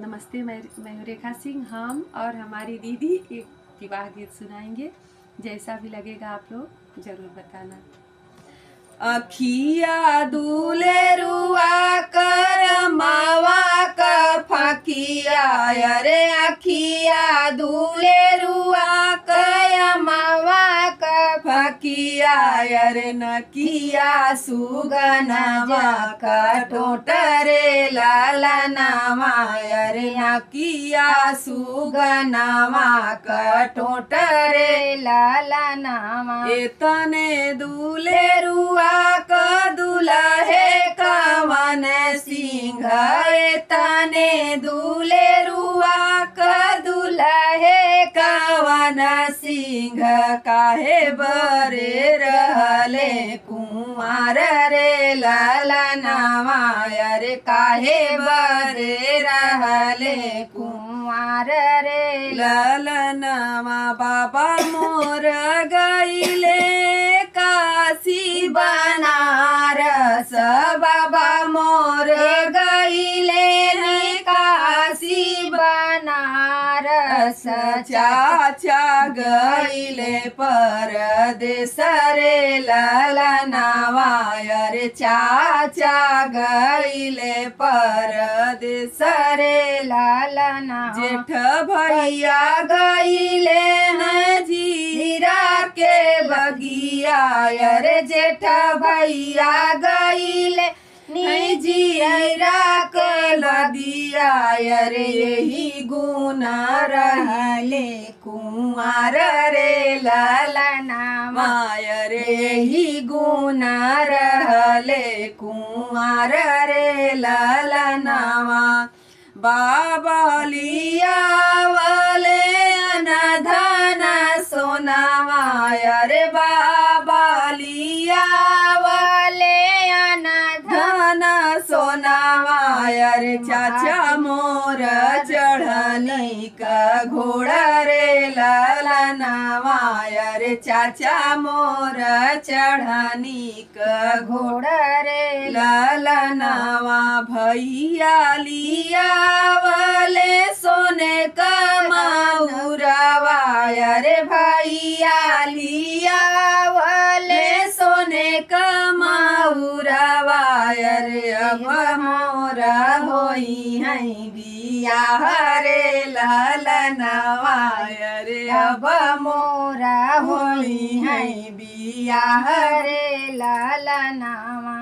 नमस्ते, मैं हूँ रेखा सिंह। हम और हमारी दीदी एक विवाह गीत सुनाएंगे। जैसा भी लगेगा आप लोग ज़रूर बताना। अखिया दुलेरुआ कर मावा का फकिया, अरे अखिया दुलेरुआ कया मावा का फकिया, अरे नकिया सुगनावा का टोटरे लालनावा, अरे नकिया सुगनावा का टोटरे लालनावा। एतने दुलेरुआ का दुल्हे कवन सिंह, एतने दुलेरुआ का दुल्हे कवन सिंह, काहे बरे रहले कुमार रे लालनावा, अरे काहे बरे रहले कुमार रे लालनावा। बाबा मोर गईले काशी बनारस, बाबा मोर गईले काशी बनारस। चाचा गईले परदेस रे लालनावा, अरे चाचा गईले परदेस रे लालनावा। जेठ भैया गईले जीरा के बगिया, अरे जेठ भैया गईले जीरा के लदिया, अरे यही गुना रहले कुमार रे लालनावा, अरे यही गुना रहले कुमार रे लालनावा। बाबा लिया वाले अनधन सोनावा, अरे बाबा लिया वाले अनधन सोनावा, अरे चाचा मोर चढ़नी का घोड़ा रे लालनावा, अरे चाचा मोर चढ़नी का घोड़ा रे लालनावा। भैया लिया वाले सोने का माउरावा, अरे भैया लिया वाले सोने का माउरावा, अरे अब मोरा होई है बियाह रे लालनावा, अरे अब मोरा होई है बियाह रे लालनावा।